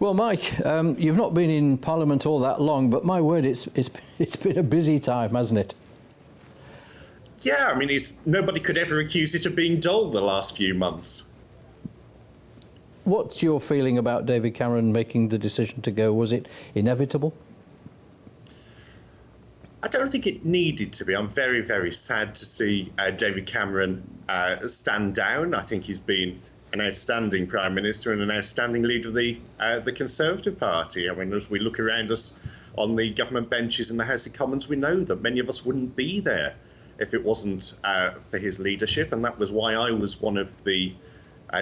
Well, Mike, you've not been in Parliament all that long, but my word, it's been a busy time, hasn't it? Yeah, I mean, nobody could ever accuse it of being dull the last few months. What's your feeling about David Cameron making the decision to go? Was it inevitable? I don't think it needed to be. I'm very, very sad to see David Cameron stand down. I think he's been an outstanding Prime Minister and an outstanding leader of the Conservative Party. I mean, as we look around us on the government benches in the House of Commons, we know that many of us wouldn't be there if it wasn't for his leadership. And that was why I was one of the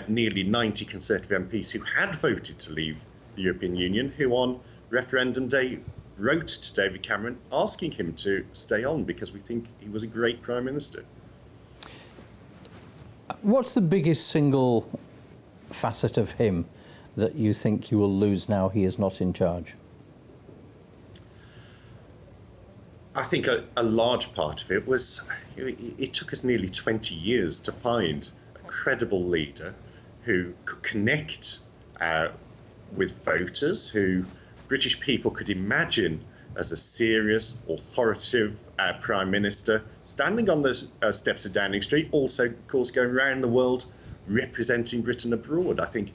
nearly 90 Conservative MPs who had voted to leave the European Union, who on referendum day wrote to David Cameron asking him to stay on because we think he was a great Prime Minister. What's the biggest single facet of him that you think you will lose now he is not in charge? I think a large part of it was, it took us nearly 20 years to find a credible leader who could connect with voters, who British people could imagine as a serious, authoritative Prime Minister, standing on the steps of Downing Street, also, of course, going around the world representing Britain abroad. I think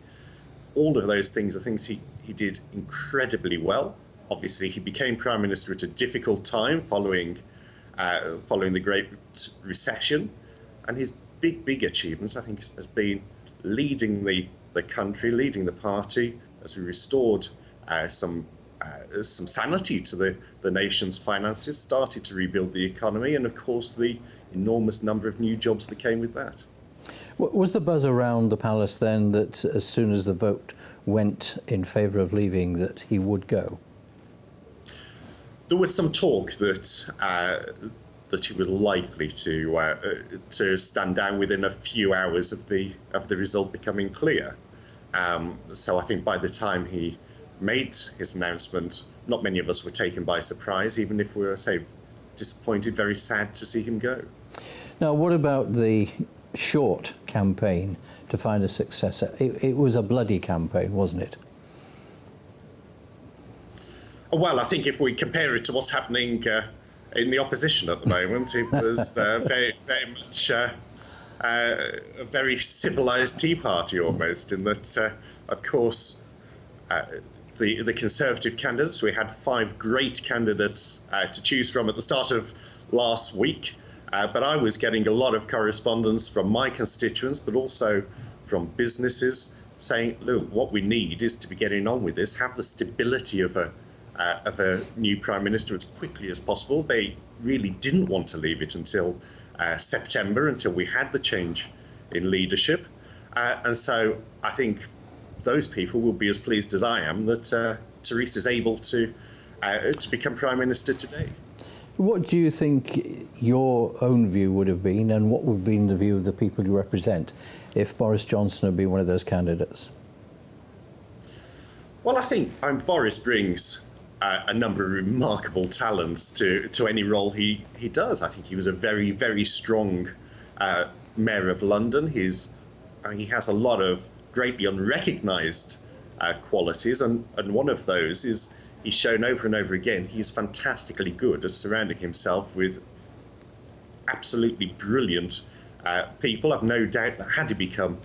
all of those things are things he did incredibly well. Obviously, he became Prime Minister at a difficult time following the Great Recession. And his big achievements, I think, has been leading the country, leading the party, as we restored some sanity to the nation's finances, started to rebuild the economy, and of course the enormous number of new jobs that came with that. Was the buzz around the palace then that as soon as the vote went in favour of leaving that he would go? There was some talk that he was likely to stand down within a few hours of the result becoming clear. So I think by the time he made his announcement, not many of us were taken by surprise, even if we were, say, disappointed, very sad to see him go. Now, what about the short campaign to find a successor? It was a bloody campaign, wasn't it? Well, I think if we compare it to what's happening in the opposition at the moment, it was very much a very civilised Tea Party almost, in that, of course, the Conservative candidates, we had 5 great candidates to choose from at the start of last week, but I was getting a lot of correspondence from my constituents, but also from businesses, saying, look, what we need is to be getting on with this, have the stability of a new Prime Minister as quickly as possible. They really didn't want to leave it until September, until we had the change in leadership. And so I think those people will be as pleased as I am that Theresa's able to become Prime Minister today. What do you think your own view would have been, and what would have been the view of the people you represent if Boris Johnson had been one of those candidates? Well, I think Boris brings a number of remarkable talents to any role he does. I think he was a very, very strong Mayor of London. He has a lot of greatly unrecognised qualities, and one of those is he's shown over and over again he's fantastically good at surrounding himself with absolutely brilliant people. I've no doubt that had he become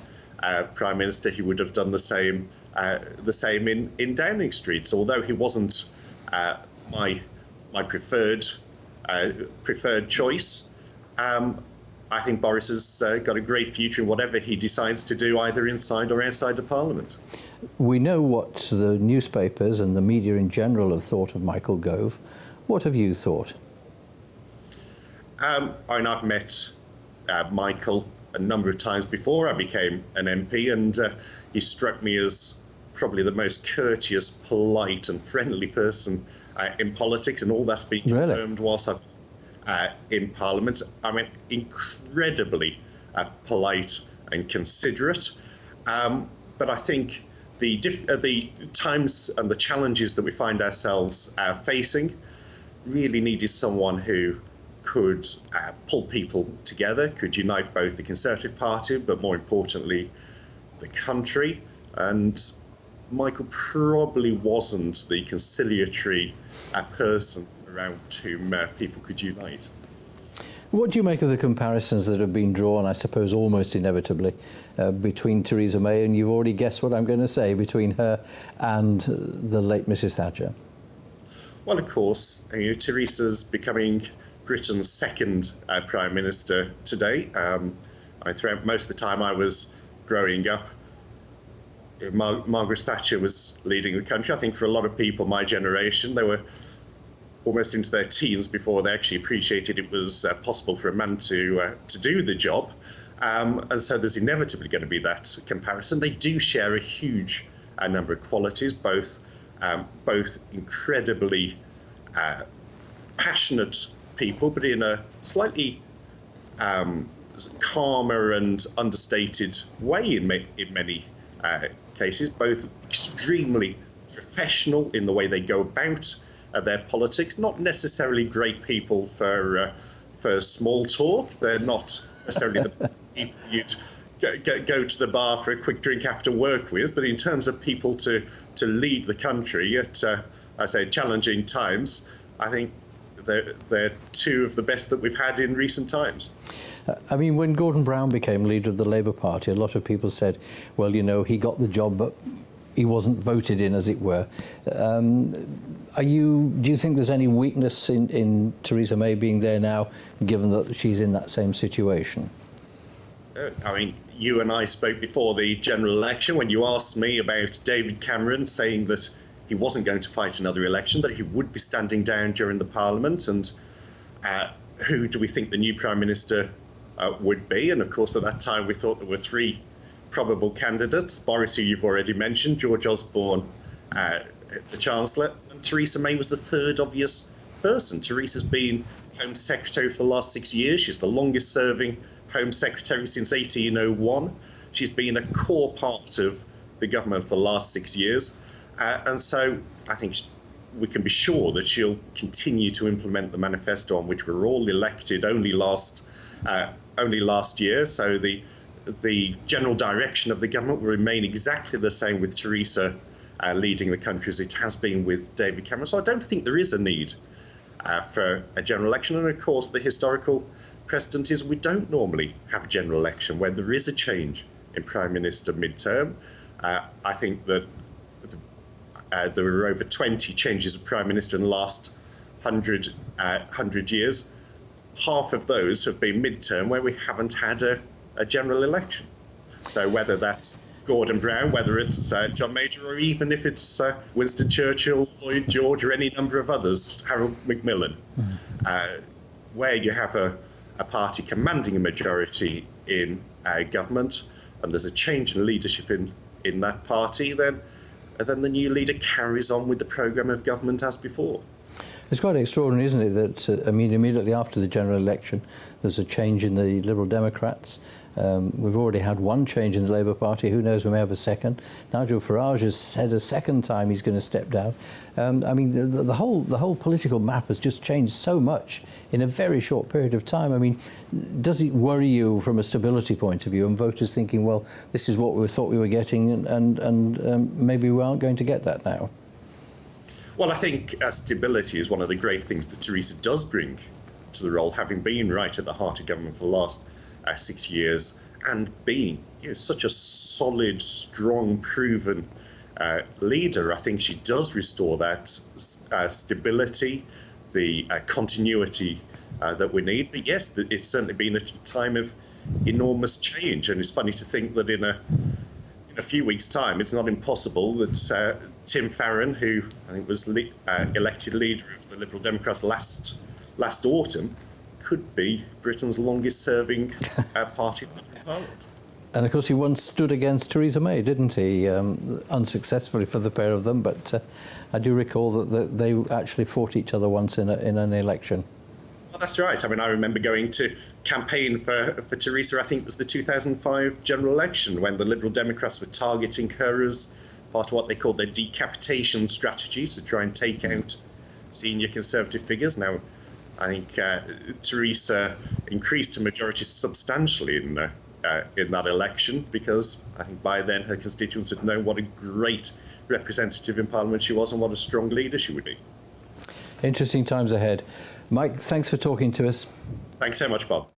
Prime Minister, he would have done the same in Downing Street. So although he wasn't my preferred choice, I think Boris has got a great future in whatever he decides to do, either inside or outside of Parliament. We know what the newspapers and the media in general have thought of Michael Gove. What have you thought? I've met Michael a number of times before I became an MP, and he struck me as probably the most courteous, polite and friendly person in politics, and all that's been confirmed whilst I've in Parliament. I mean, incredibly polite and considerate, but I think the times and the challenges that we find ourselves facing really needed someone who could pull people together, could unite both the Conservative Party, but more importantly, the country. And Michael probably wasn't the conciliatory person around whom people could unite. What do you make of the comparisons that have been drawn, I suppose almost inevitably, between Theresa May, and you've already guessed what I'm going to say, between her and the late Mrs Thatcher? Well, of course, Theresa's becoming Britain's second Prime Minister today. Throughout most of the time I was growing up, Margaret Thatcher was leading the country. I think for a lot of people my generation, they were almost into their teens before they actually appreciated it was possible for a man to do the job. And so there's inevitably going to be that comparison. They do share a huge number of qualities, both incredibly passionate people, but in a slightly calmer and understated way in many cases, both extremely professional in the way they go about their politics, not necessarily great people for small talk. They're not necessarily the people you'd go to the bar for a quick drink after work with, but in terms of people to lead the country at, I say, challenging times, I think they're two of the best that we've had in recent times. I mean, when Gordon Brown became leader of the Labour Party, a lot of people said, well, you know, he got the job, but he wasn't voted in, as it were. Do you think there's any weakness in Theresa May being there now, given that she's in that same situation? I mean, you and I spoke before the general election when you asked me about David Cameron saying that he wasn't going to fight another election, that he would be standing down during the Parliament, and who do we think the new Prime Minister would be? And of course, at that time, we thought there were three probable candidates: Boris, who you've already mentioned, George Osborne, the Chancellor, and Theresa May was the third obvious person. Theresa's been Home Secretary for the last 6 years. She's the longest serving Home Secretary since 1801. She's been a core part of the government for the last 6 years. And so I think we can be sure that she'll continue to implement the manifesto on which we were all elected only last year. So the general direction of the government will remain exactly the same with Theresa leading the country as it has been with David Cameron. So I don't think there is a need for a general election. And of course, the historical precedent is we don't normally have a general election when there is a change in Prime Minister mid-term. I think that there were over 20 changes of Prime Minister in the last 100 years. Half of those have been mid-term where we haven't had a general election. So whether that's Gordon Brown, whether it's John Major, or even if it's Winston Churchill, Lloyd George, or any number of others, Harold Macmillan, where you have a party commanding a majority in government, and there's a change in leadership in that party, then the new leader carries on with the programme of government as before. It's quite extraordinary, isn't it, that, I mean, immediately after the general election, there's a change in the Liberal Democrats. We've already had one change in the Labour Party. Who knows, we may have a second. Nigel Farage has said a second time he's going to step down. I mean, the whole political map has just changed so much in a very short period of time. I mean, does it worry you from a stability point of view, and voters thinking, well, this is what we thought we were getting, and maybe we aren't going to get that now? Well, I think stability is one of the great things that Theresa does bring to the role, having been right at the heart of government for the last 6 years, and being such a solid, strong, proven leader. I think she does restore that stability, the continuity that we need. But yes, it's certainly been a time of enormous change, and it's funny to think that in a few weeks' time, it's not impossible that Tim Farron, who I think was elected leader of the Liberal Democrats last autumn, could be Britain's longest-serving party in Parliament. And of course, he once stood against Theresa May, didn't he? Unsuccessfully for the pair of them, but I do recall that they actually fought each other once in an election. Well, that's right. I mean, I remember going to campaign for Theresa. I think it was the 2005 general election when the Liberal Democrats were targeting her as part of what they called their decapitation strategy to try and take out senior Conservative figures. Now, I think Theresa increased her majority substantially in that election, because I think by then her constituents had known what a great representative in Parliament she was and what a strong leader she would be. Interesting times ahead. Mike, thanks for talking to us. Thanks so much, Bob.